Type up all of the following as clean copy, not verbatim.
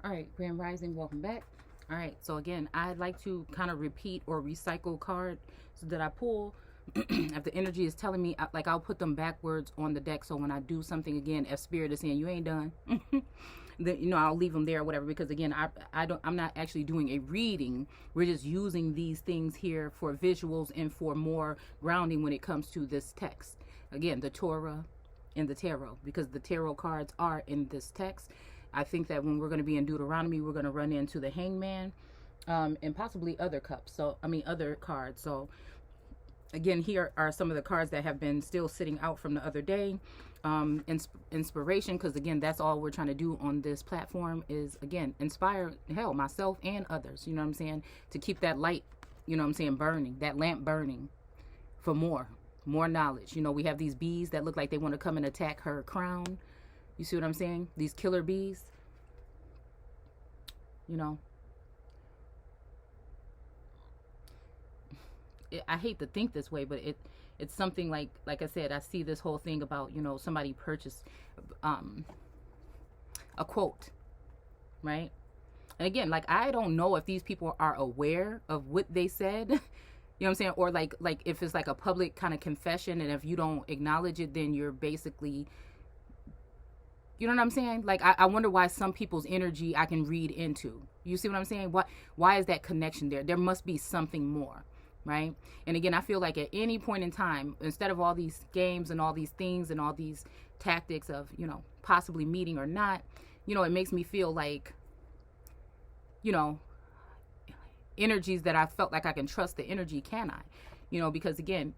All right, Grand Rising, welcome back. All right, so again, I'd like to kind of repeat or recycle cards that I pull. If the energy is telling me, like, I'll put them backwards on the deck. So when I do something again, if Spirit is saying you ain't done, then I'll leave them there or whatever. Because again, I'm not actually doing a reading. We're just using these things here for visuals and for more grounding when it comes to this text. Again, the Torah and the tarot, because the tarot cards are in this text. I think that when we're going to be in Deuteronomy, we're going to run into the Hangman, and possibly other cups. So, I mean, other cards. So, again, here are some of the cards that have been still sitting out from the other day. Inspiration, because again, that's all we're trying to do on this platform is, again, inspire, hell, myself and others, you know what I'm saying, to keep that light, you know what I'm saying, burning, that lamp burning for more knowledge. We have these bees that look like they want to come and attack her crown. You see what I'm saying? These killer bees, you know. I hate to think this way, but it's something like I said, I see this whole thing about, somebody purchased a quote, right? And again, like, I don't know if these people are aware of what they said. You know what I'm saying? Or like if it's like a public kind of confession, and if you don't acknowledge it, then you're basically, you know what I'm saying? Like, I wonder why some people's energy I can read into. You see what I'm saying? Why is that connection there? There must be something more, right? And again, I feel like at any point in time, instead of all these games and all these things and all these tactics of, possibly meeting or not, it makes me feel like, you know, energies that I felt like I can trust the energy, can I? Because again,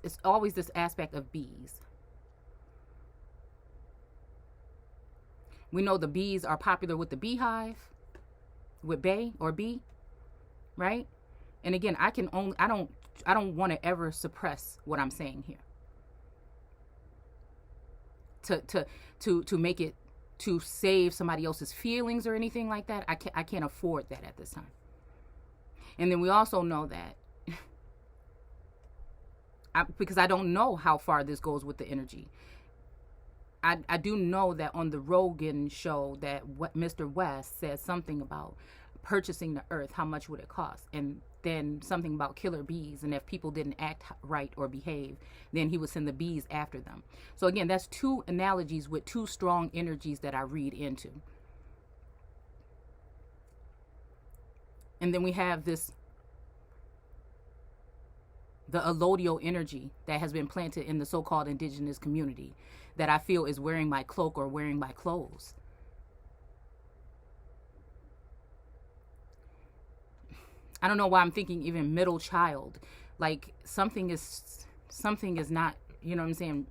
it's always this aspect of bees. We know the bees are popular with the beehive, with bay or bee, right? And again, I don't want to ever suppress what I'm saying here. To make it to save somebody else's feelings or anything like that. I can't afford that at this time. And then we also know that because I don't know how far this goes with the energy. I do know that on the Rogan show that Mr. West said something about purchasing the earth, how much would it cost? And then something about killer bees, and if people didn't act right or behave, then he would send the bees after them. So again, that's two analogies with two strong energies that I read into. And then we have the allodial energy that has been planted in the so-called indigenous community that I feel is wearing my cloak or wearing my clothes. I don't know why I'm thinking even middle child. Like something is not, you know what I'm saying,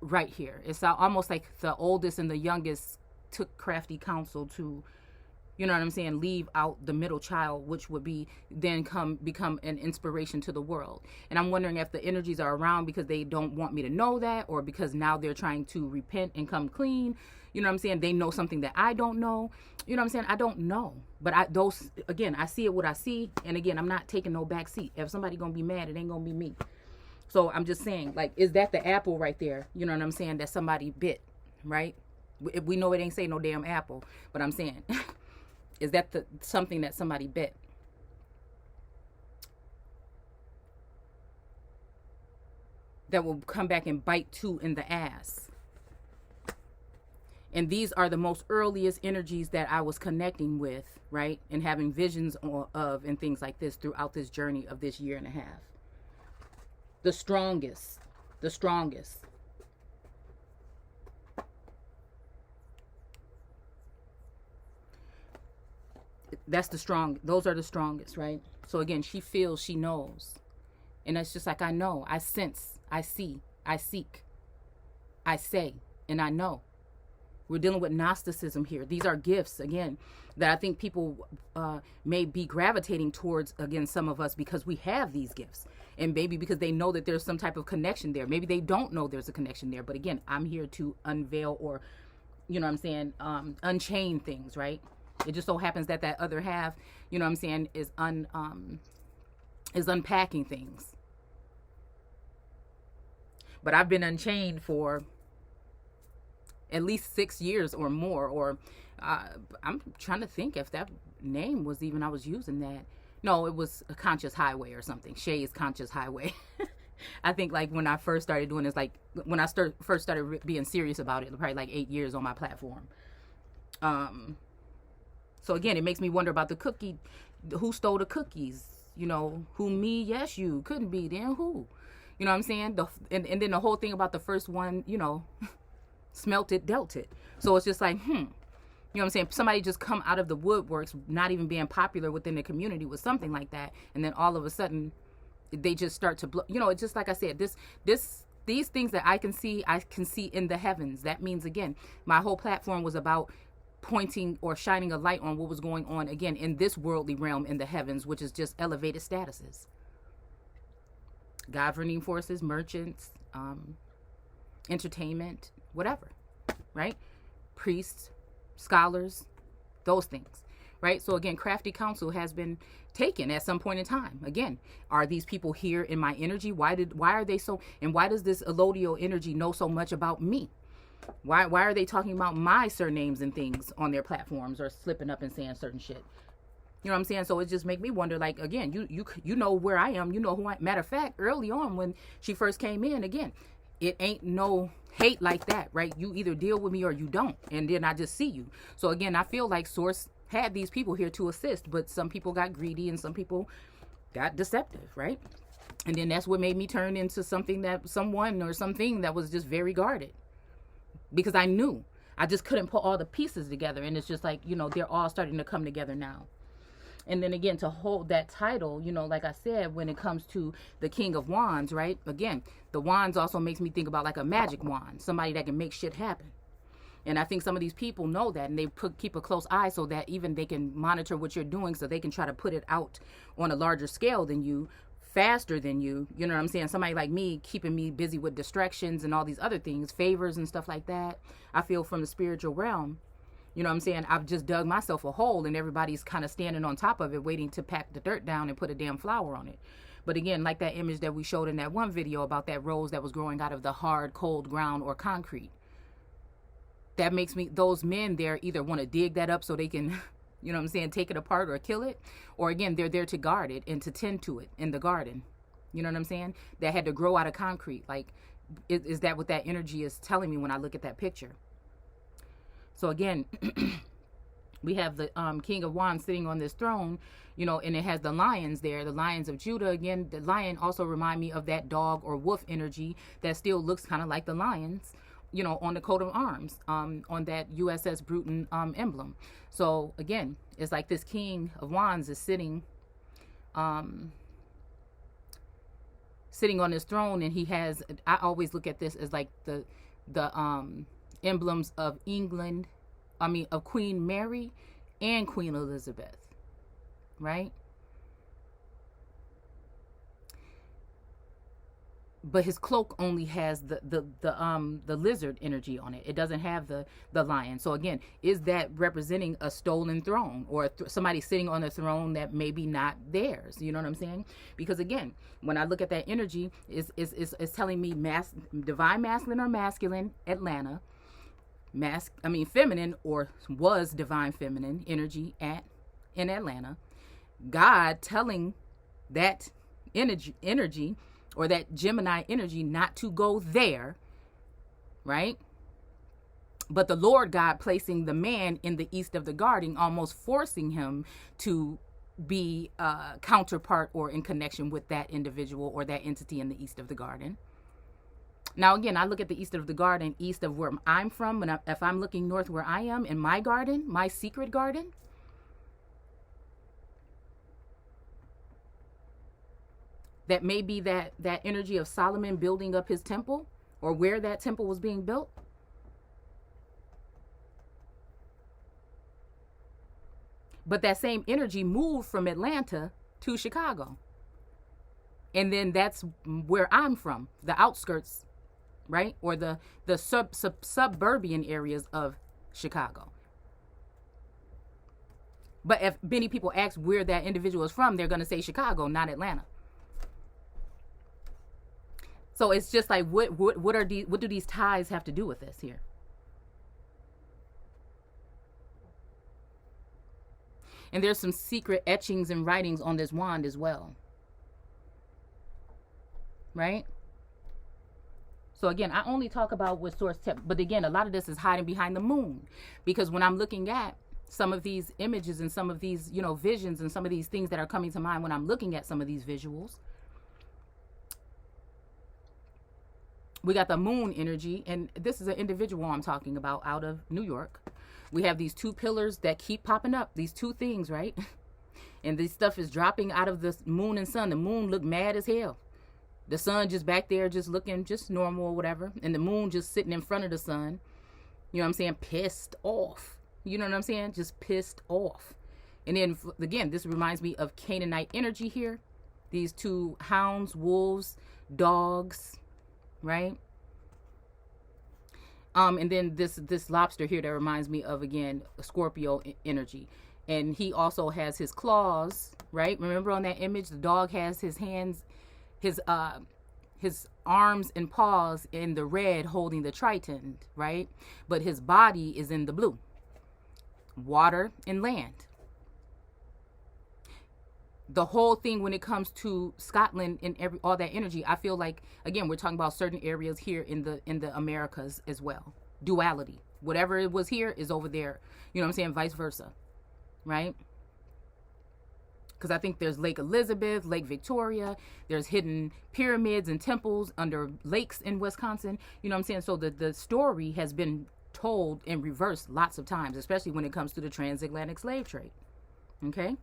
right here. It's almost like the oldest and the youngest took crafty counsel to, you know what I'm saying, leave out the middle child, which would be then become an inspiration to the world. And I'm wondering if the energies are around because they don't want me to know that, or because now they're trying to repent and come clean. You know what I'm saying? They know something that I don't know. You know what I'm saying? I don't know. But I see it what I see. And again, I'm not taking no back seat. If somebody gonna be mad, it ain't gonna be me. So I'm just saying, like, is that the apple right there? You know what I'm saying? That somebody bit, right? We know it ain't say no damn apple, but I'm saying, is that something that somebody bit? That will come back and bite two in the ass. And these are the most earliest energies that I was connecting with, right? And having visions of and things like this throughout this journey of this year and a half. The strongest. Those are the strongest, right? So again, she feels, she knows. And it's just like, I know, I sense, I see, I seek, I say, and I know. We're dealing with Gnosticism here. These are gifts, again, that I think people may be gravitating towards, again, some of us, because we have these gifts. And maybe because they know that there's some type of connection there. Maybe they don't know there's a connection there. But again, I'm here to unveil or, you know what I'm saying, unchain things, right? It just so happens that other half, you know what I'm saying, is unpacking things. But I've been unchained for at least 6 years or more, or uh, I'm trying to think if that name was even I was using that. No, it was a Conscious Highway or something. Shay's Conscious Highway. I think like when I first started doing this, like when I first started being serious about it, probably like 8 years on my platform. So again, it makes me wonder about the cookie. Who stole the cookies? You know, who? Me? Yes, you. Couldn't be. Then who? You know what I'm saying? And then the whole thing about the first one, you know, smelt it, dealt it. So it's just like, You know what I'm saying? Somebody just come out of the woodworks, not even being popular within the community with something like that. And then all of a sudden, they just start to blow. You know, it's just like I said, these things that I can see in the heavens. That means, again, my whole platform was about pointing or shining a light on what was going on, again, in this worldly realm in the heavens, which is just elevated statuses. Governing forces, merchants, entertainment, whatever, right? Priests, scholars, those things, right? So again, crafty counsel has been taken at some point in time. Again, are these people here in my energy? Why are they so, and why does this Elodio energy know so much about me? Why are they talking about my surnames and things on their platforms or slipping up and saying certain shit? You know what I'm saying? So it just make me wonder, like, again, you know where I am, you know who I am. Matter of fact, early on when she first came in, again, it ain't no hate like that, right? You either deal with me or you don't, and then I just see you. So again, I feel like Source had these people here to assist, but some people got greedy and some people got deceptive, right? And then that's what made me turn into someone or something that was just very guarded, because I knew I just couldn't put all the pieces together. And it's just like, you know, they're all starting to come together now. And then again, to hold that title, you know, like I said, when it comes to the King of Wands, right? Again, the wands also makes me think about like a magic wand, somebody that can make shit happen. And I think some of these people know that, and they keep a close eye so that even they can monitor what you're doing, so they can try to put it out on a larger scale than you, faster than you. You know what I'm saying? Somebody like me keeping me busy with distractions and all these other things, favors and stuff like that. I feel from the spiritual realm. You know what I'm saying? I've just dug myself a hole, and everybody's kind of standing on top of it, waiting to pack the dirt down and put a damn flower on it. But again, like that image that we showed in that one video about that rose that was growing out of the hard, cold ground or concrete. That makes me, those men there either want to dig that up so they can, you know what I'm saying, take it apart or kill it. Or again, they're there to guard it and to tend to it in the garden. You know what I'm saying? That had to grow out of concrete. Like, is that what that energy is telling me when I look at that picture? So again, we have the King of Wands sitting on this throne, you know, and it has the lions there, the lions of Judah. Again, the lion also remind me of that dog or wolf energy that still looks kind of like the lions, you know, on the coat of arms, on that USS Bruton emblem. So again, it's like this King of Wands is sitting on this throne, and he has, I always look at this as like the emblems of England, of Queen Mary and Queen Elizabeth, right? But his cloak only has the lizard energy on it. It doesn't have the lion. So again, is that representing a stolen throne, or somebody sitting on a throne that maybe not theirs? You know what I'm saying? Because again, when I look at that energy, is telling me divine masculine or masculine Atlanta, feminine or was divine feminine energy in Atlanta. God telling that energy or that Gemini energy not to go there, right? But the Lord God placing the man in the east of the garden, almost forcing him to be a counterpart or in connection with that individual or that entity in the east of the garden. Now, again, I look at the east of the garden, east of where I'm from, and if I'm looking north where I am in my garden, my secret garden, that may be that energy of Solomon building up his temple, or where that temple was being built. But that same energy moved from Atlanta to Chicago. And then that's where I'm from, the outskirts, right? Or the suburban areas of Chicago. But if many people ask where that individual is from, they're going to say Chicago, not Atlanta. So it's just like, what do these ties have to do with this here? And there's some secret etchings and writings on this wand as well. Right? So again, I only talk about what source tip, but again, a lot of this is hiding behind the moon, because when I'm looking at some of these images and some of these, you know, visions and some of these things that are coming to mind when I'm looking at some of these visuals, we got the moon energy, and this is an individual I'm talking about out of New York. We have these two pillars that keep popping up, these two things, right? And this stuff is dropping out of the moon and sun. The moon look mad as hell. The sun just back there just looking just normal or whatever. And the moon just sitting in front of the sun. You know what I'm saying? Pissed off. You know what I'm saying? Just pissed off. And then, again, this reminds me of Canaanite energy here. These two hounds, wolves, dogs, right? And then this lobster here that reminds me of, again, Scorpio energy. And he also has his claws, right? Remember on that image, the dog has his hands, his arms and paws in the red holding the trident, right? But his body is in the blue. Water and land. The whole thing when it comes to Scotland and all that energy, I feel like, again, we're talking about certain areas here in the Americas as well. Duality. Whatever it was here is over there. You know what I'm saying? Vice versa. Right? Because I think there's Lake Elizabeth, Lake Victoria. There's hidden pyramids and temples under lakes in Wisconsin. You know what I'm saying? So the story has been told in reverse lots of times, especially when it comes to the transatlantic slave trade. Okay?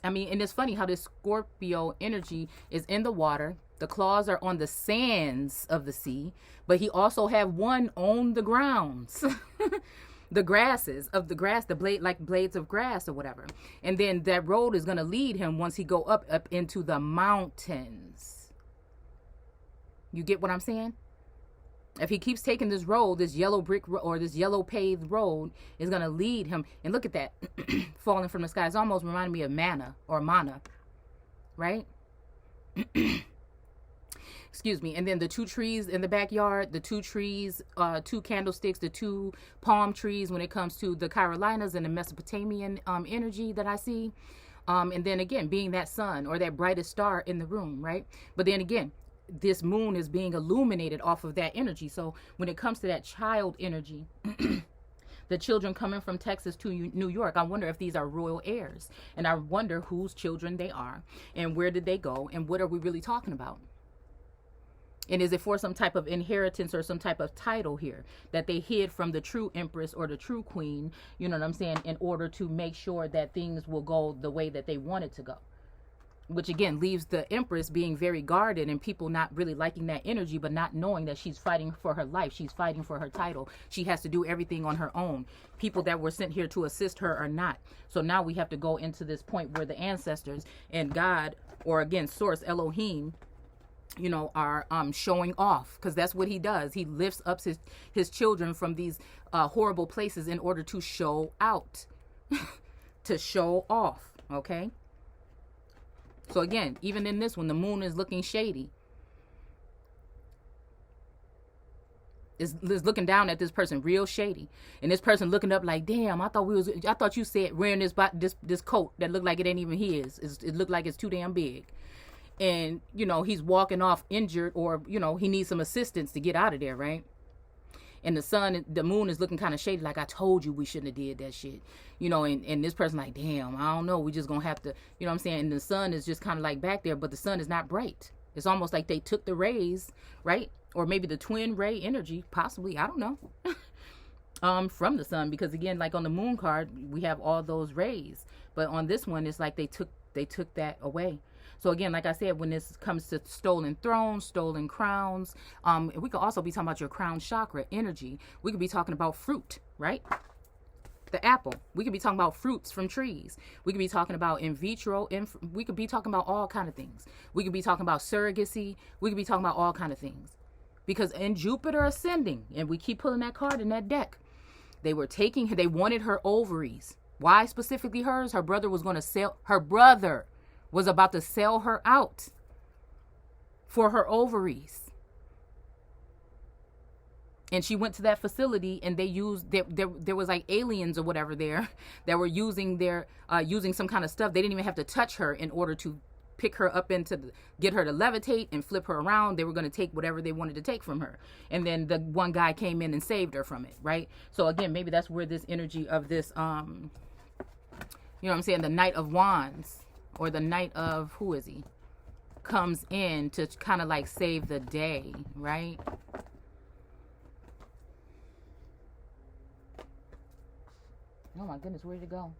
I mean, and it's funny how this Scorpio energy is in the water. The claws are on the sands of the sea, but he also have one on the grounds. The grasses of the grass, the blade, like blades of grass or whatever. And then that road is going to lead him once he go up into the mountains. You get what I'm saying? If he keeps taking this road, this yellow brick or this yellow paved road is going to lead him. And look at that falling from the sky. It's almost reminding me of manna or mana, right? Excuse me. And then the two trees in the backyard, the two trees, two candlesticks, the two palm trees when it comes to the Carolinas and the Mesopotamian energy that I see. And then again, being that sun or that brightest star in the room, right? But then again, this moon is being illuminated off of that energy. So when it comes to that child energy, the children coming from Texas to New York, I wonder if these are royal heirs. And I wonder whose children they are and where did they go and what are we really talking about? And is it for some type of inheritance or some type of title here that they hid from the true empress or the true queen, you know what I'm saying, in order to make sure that things will go the way that they want it to go? Which again leaves the empress being very guarded and people not really liking that energy, but not knowing that she's fighting for her life. She's fighting for her title. She has to do everything on her own. People that were sent here to assist her are not. So now we have to go into this point where the ancestors and God, or again, source Elohim, you know, are showing off, because that's what he does. He lifts up his children from these horrible places in order to show out, to show off. Okay. So again, even in this one, the moon is looking shady. Is looking down at this person real shady, and this person looking up like, damn, I thought you said wearing this coat that looked like it ain't even his. It looked like it's too damn big. And you know, he's walking off injured, or you know, he needs some assistance to get out of there, right? And the moon is looking kind of shady, like, I told you we shouldn't have did that shit. You know, and this person like, damn, I don't know. We just going to have to, you know what I'm saying? And the sun is just kind of like back there, but the sun is not bright. It's almost like they took the rays, right? Or maybe the twin ray energy, possibly, I don't know, from the sun. Because again, like on the moon card, we have all those rays. But on this one, it's like they took that away. So again, like I said, when this comes to stolen thrones, stolen crowns, we could also be talking about your crown chakra energy. We could be talking about fruit, right? The apple. We could be talking about fruits from trees. We could be talking about in vitro. We could be talking about all kind of things. We could be talking about surrogacy. We could be talking about all kind of things. Because in Jupiter ascending, and we keep pulling that card in that deck, they wanted her ovaries. Why specifically hers? Her brother was going to sell, her brother was about to sell her out for her ovaries. And she went to that facility, and they used there was like aliens or whatever there that were using their using some kind of stuff. They didn't even have to touch her in order to pick her up get her to levitate and flip her around. They were going to take whatever they wanted to take from her, and then the one guy came in and saved her from it, right? So again, maybe that's where this energy of this you know what I'm saying, the Knight of Wands, or the Knight of, who is he, comes in to kind of like save the day, right? Oh my goodness, where did it go?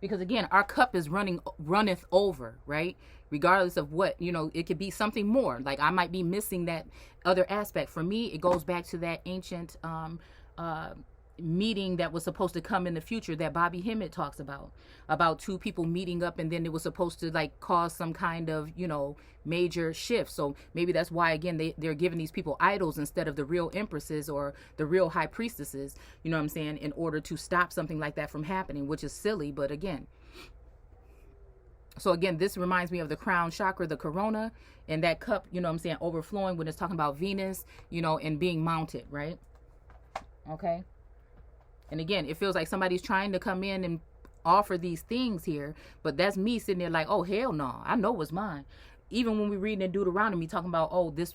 Because again, our cup is runneth over, right? Regardless of what, you know, it could be something more. Like I might be missing that other aspect. For me, it goes back to that ancient meeting that was supposed to come in the future that Bobby Hemmett talks about two people meeting up, and then it was supposed to like cause some kind of, you know, major shift. So maybe that's why, again, they're giving these people idols instead of the real empresses or the real high priestesses, you know what I'm saying, in order to stop something like that from happening, which is silly. But again, so again, this reminds me of the crown chakra, the corona, and that cup, you know what I'm saying, overflowing when it's talking about Venus, you know, and being mounted, right? Okay. And again, it feels like somebody's trying to come in and offer these things here, but that's me sitting there like, oh, hell no, I know what's mine. Even when we read in Deuteronomy talking about, oh, this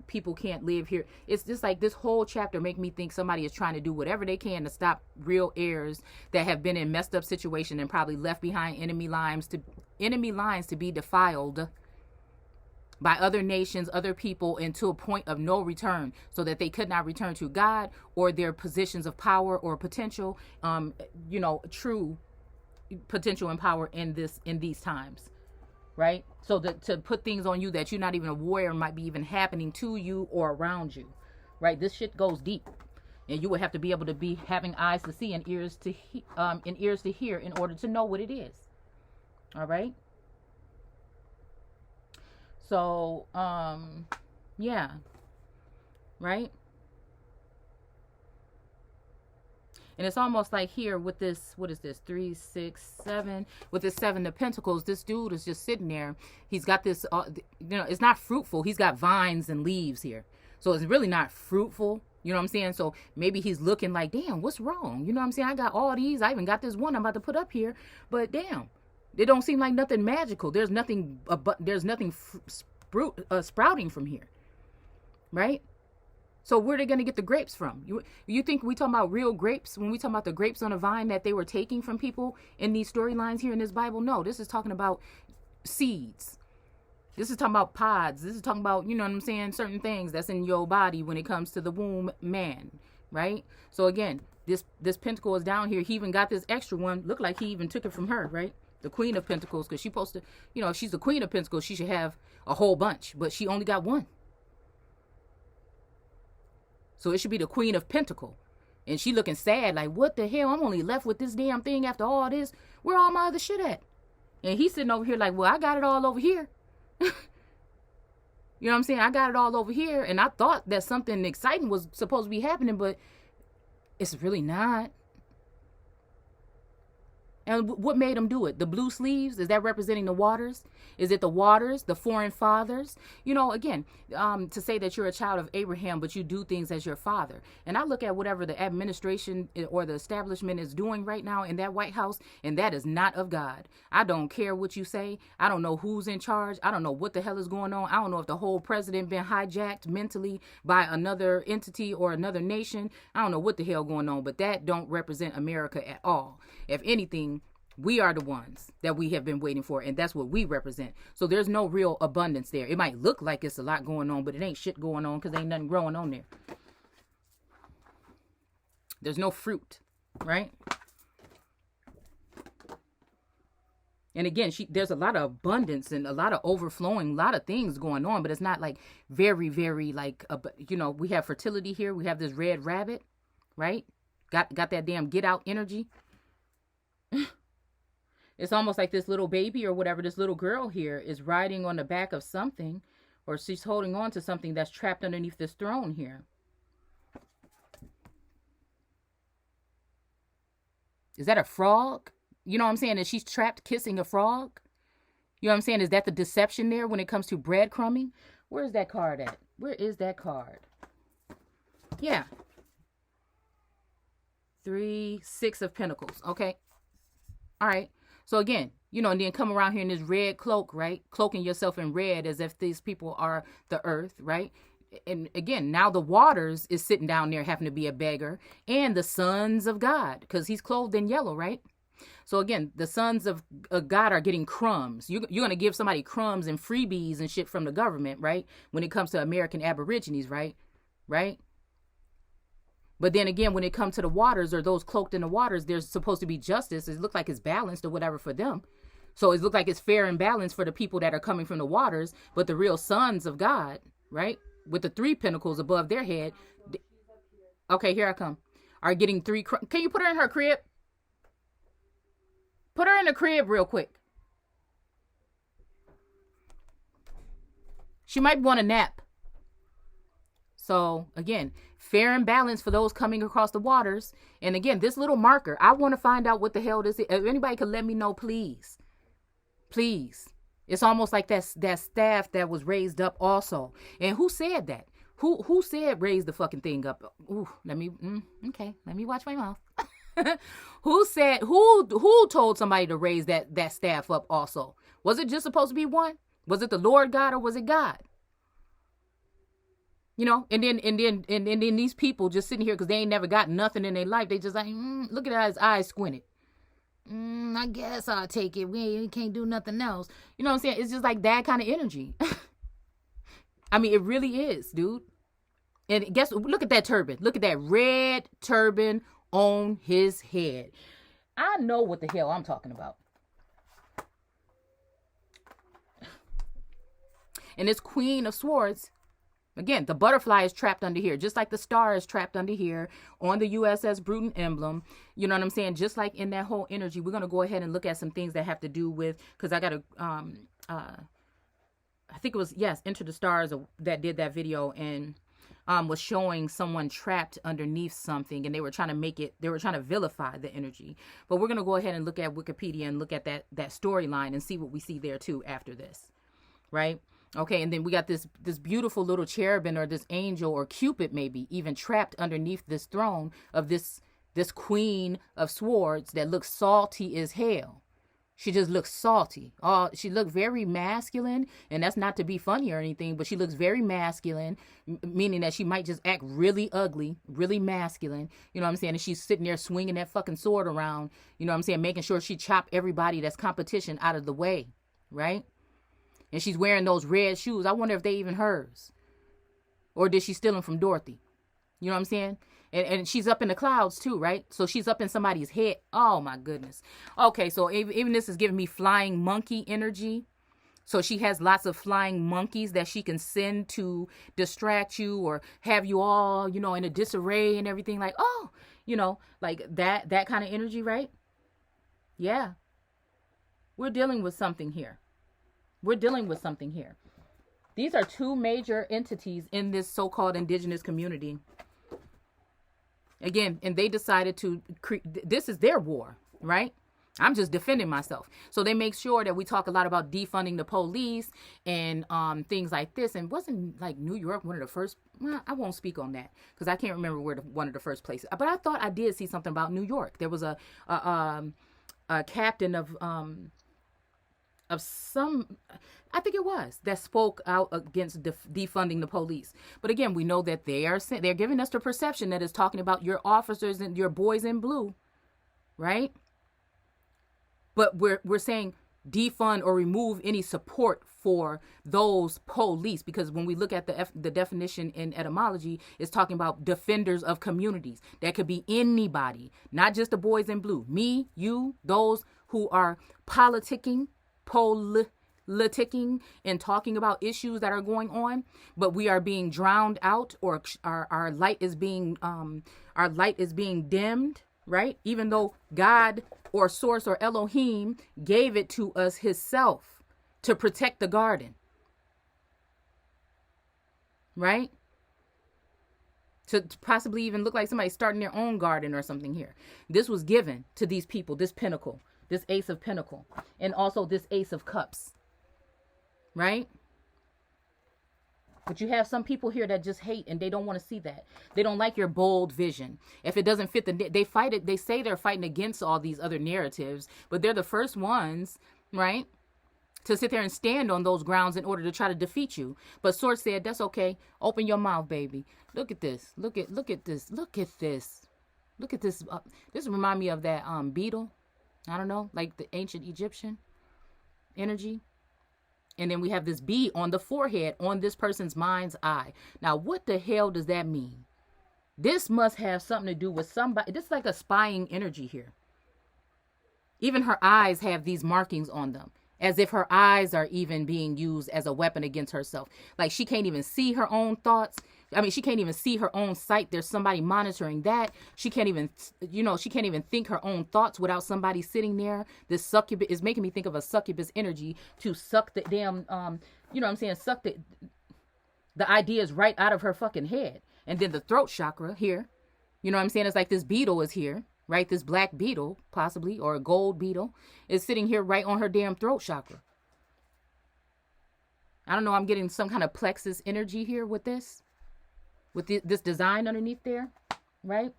people can't live here. It's just like this whole chapter make me think somebody is trying to do whatever they can to stop real heirs that have been in messed up situation and probably left behind enemy lines to be defiled by other nations, other people, and to a point of no return, so that they could not return to God or their positions of power or potential, you know, true potential and power in these times, right? So to put things on you that you're not even aware might be even happening to you or around you, right? This shit goes deep, and you would have to be able to be having eyes to see and ears to hear in order to know what it is. All right. So, yeah, right? And it's almost like here with this, what is this, 3, 6, 7, with this 7 of Pentacles, this dude is just sitting there. He's got this, you know, it's not fruitful. He's got vines and leaves here. So it's really not fruitful. You know what I'm saying? So maybe he's looking like, damn, what's wrong? You know what I'm saying? I got all these. I even got this one I'm about to put up here. But damn. It don't seem like nothing magical. There's nothing sprouting from here, right? So where are they going to get the grapes from? You think we talking about real grapes when we talk about the grapes on a vine that they were taking from people in these storylines here in this Bible? No, this is talking about seeds. This is talking about pods. This is talking about, you know what I'm saying, certain things that's in your body when it comes to the womb man, right? So again, this pentacle is down here. He even got this extra one. Looked like he even took it from her, right? The Queen of Pentacles, because she's supposed to, you know, if she's the Queen of Pentacles, she should have a whole bunch, but she only got one. So it should be the Queen of Pentacle. And she looking sad, like, what the hell? I'm only left with this damn thing after all this. Where all my other shit at? And he's sitting over here like, well, I got it all over here. You know what I'm saying? I got it all over here. And I thought that something exciting was supposed to be happening, but it's really not. And what made them do it? The blue sleeves? Is that representing the waters? Is it the waters, the foreign fathers? You know, again, to say that you're a child of Abraham, but you do things as your father. And I look at whatever the administration or the establishment is doing right now in that White House, and that is not of God. I don't care what you say. I don't know who's in charge. I don't know what the hell is going on. I don't know if the whole president been hijacked mentally by another entity or another nation. I don't know what the hell going on, but that don't represent America at all. If anything, we are the ones that we have been waiting for, and that's what we represent. So there's no real abundance there. It might look like it's a lot going on, but it ain't shit going on because ain't nothing growing on there. There's no fruit, right? And again, there's a lot of abundance and a lot of overflowing, a lot of things going on, but it's not like very, very like, you know, we have fertility here. We have this red rabbit, right? Got that damn get out energy. It's almost like this little baby or whatever, this little girl here is riding on the back of something, or she's holding on to something that's trapped underneath this throne here. Is that a frog? You know what I'm saying? Is she trapped kissing a frog? You know what I'm saying? Is that the deception there when it comes to breadcrumbing? Where's that card at? Where is that card? Yeah. 3, 6 of Pentacles. Okay. All right. So again, you know, and then come around here in this red cloak, right? Cloaking yourself in red as if these people are the earth, right? And again, now the waters is sitting down there having to be a beggar, and the sons of God, because he's clothed in yellow, right? So again, the sons of God are getting crumbs. You're going to give somebody crumbs and freebies and shit from the government, right? When it comes to American Aborigines, right? Right? But then again, when it comes to the waters or those cloaked in the waters, there's supposed to be justice. It looks like it's balanced or whatever for them. So it looks like it's fair and balanced for the people that are coming from the waters, but the real sons of God, right? With the 3 pentacles above their head. Okay, here I come. Are getting 3. Can you put her in her crib? Put her in the crib real quick. She might want a nap. So again, fair and balanced for those coming across the waters. And again, this little marker, I want to find out what the hell this is. If anybody could let me know, please. Please. It's almost like that staff that was raised up also. And who said that? Who said raise the fucking thing up? Ooh, let me watch my mouth. Who told somebody to raise that staff up also? Was it just supposed to be one? Was it the Lord God or was it God? You know, and then these people just sitting here because they ain't never got nothing in their life. They just like, look at his eyes squinted. I guess I'll take it. We can't do nothing else. You know what I'm saying? It's just like that kind of energy. I mean, it really is, dude. And look at that turban. Look at that red turban on his head. I know what the hell I'm talking about. And this Queen of Swords, again, the butterfly is trapped under here, just like the star is trapped under here on the USS Bruton emblem. You know what I'm saying? Just like in that whole energy, we're going to go ahead and look at some things that have to do with, because I got to, I think it was, yes, Enter the Stars that did that video and was showing someone trapped underneath something, and they were trying to vilify the energy. But we're going to go ahead and look at Wikipedia and look at that storyline and see what we see there too after this, right? Okay, and then we got this beautiful little cherubim or this angel or Cupid maybe even trapped underneath this throne of this Queen of Swords that looks salty as hell. She just looks salty. She looked very masculine, and that's not to be funny or anything, but she looks very masculine, meaning that she might just act really ugly, really masculine. You know what I'm saying? And she's sitting there swinging that fucking sword around, you know what I'm saying, making sure she chop everybody that's competition out of the way, right? And she's wearing those red shoes. I wonder if they even hers. Or did she steal them from Dorothy? You know what I'm saying? And she's up in the clouds too, right? So she's up in somebody's head. Oh my goodness. Okay, so even this is giving me flying monkey energy. So she has lots of flying monkeys that she can send to distract you or have you all, you know, in a disarray and everything. Like, oh, you know, like that kind of energy, right? Yeah. We're dealing with something here. These are 2 major entities in this so-called indigenous community. Again, and they decided to this is their war, right? I'm just defending myself. So they make sure that we talk a lot about defunding the police and things like this. And wasn't like New York one of the first? Well, I won't speak on that because I can't remember where one of the first places. But I thought I did see something about New York. There was a captain of some, I think it was, that spoke out against defunding the police. But again, we know that they're giving us the perception that is talking about your officers and your boys in blue, right? But we're saying defund or remove any support for those police, because when we look at the definition in etymology, it's talking about defenders of communities. That could be anybody, not just the boys in blue. Me, you, those who are politicking and talking about issues that are going on, but we are being drowned out, or our light is being dimmed, right? Even though God or Source or Elohim gave it to us himself to protect the garden, right? To possibly even look like somebody starting their own garden or something here. This was given to these people, this Pentacle, this Ace of Pentacle, and also this Ace of Cups, right? But you have some people here that just hate and they don't want to see that. They don't like your bold vision. If it doesn't fit they fight it. They say they're fighting against all these other narratives, but they're the first ones, right, to sit there and stand on those grounds in order to try to defeat you. But Source said, that's okay. Open your mouth, baby. Look at this. Look at this. Look at this. Look at this. This remind me of that beetle. I don't know, like the ancient Egyptian energy. And then we have this bee on the forehead on this person's mind's eye. Now, what the hell does that mean? This must have something to do with somebody. This is like a spying energy here. Even her eyes have these markings on them, as if her eyes are even being used as a weapon against herself. Like she can't even see her own thoughts. I mean, she can't even see her own sight. There's somebody monitoring that. She can't even, she can't even think her own thoughts without somebody sitting there. This succubus is making me think of a succubus energy to suck the damn, suck the ideas right out of her fucking head. And then the throat chakra here, it's like this beetle is here, right? This black beetle, possibly, or a gold beetle, is sitting here right on her damn throat chakra. I don't know. I'm getting some kind of plexus energy here with this. With this design underneath there, right?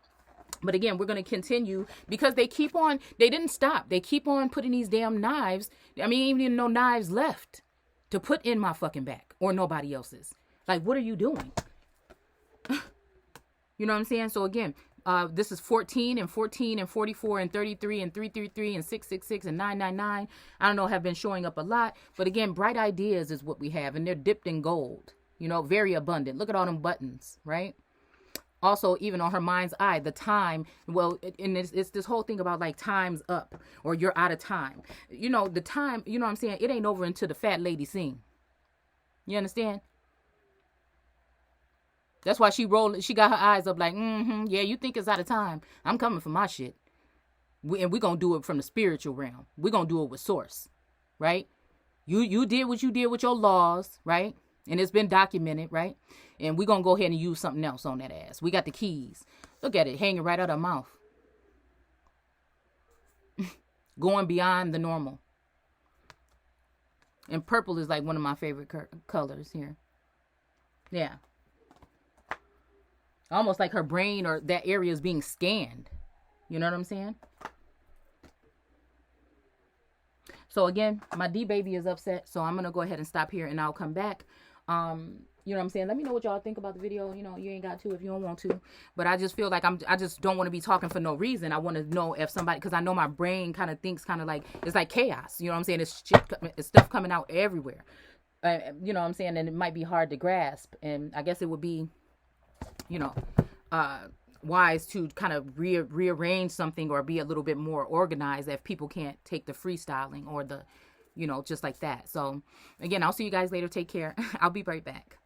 But again, we're going to continue because they didn't stop. They keep on putting these damn knives. I mean, even no knives left to put in my fucking back or nobody else's. Like, what are you doing? You know what I'm saying? So again, this is 14 and 14 and 44 and 33 and 333 and 666 and 999. I don't know, have been showing up a lot. But again, bright ideas is what we have. And they're dipped in gold. Very abundant. Look at all them buttons, right? Also, even on her mind's eye, the time, and it's this whole thing about like time's up or you're out of time. The time, what I'm saying? It ain't over until the fat lady sing. You understand? That's why she got her eyes up like, yeah, you think it's out of time. I'm coming for my shit. And we're going to do it from the spiritual realm. We're going to do it with Source, right? You did what you did with your laws, right? And it's been documented, right? And we're going to go ahead and use something else on that ass. We got the keys. Look at it hanging right out of her mouth. Going beyond the normal. And purple is like one of my favorite colors here. Yeah. Almost like her brain or that area is being scanned. You know what I'm saying? So again, my D baby is upset. So I'm going to go ahead and stop here and I'll come back. You know what I'm saying? Let me know what y'all think about the video. You ain't got to if you don't want to. But I just feel like I just don't want to be talking for no reason. I want to know if somebody, because I know my brain kind of thinks kind of like, it's like chaos. You know what I'm saying? It's stuff coming out everywhere. You know what I'm saying? And it might be hard to grasp. And I guess it would be, wise to kind of rearrange something or be a little bit more organized if people can't take the freestyling or the, just like that. So again, I'll see you guys later. Take care. I'll be right back.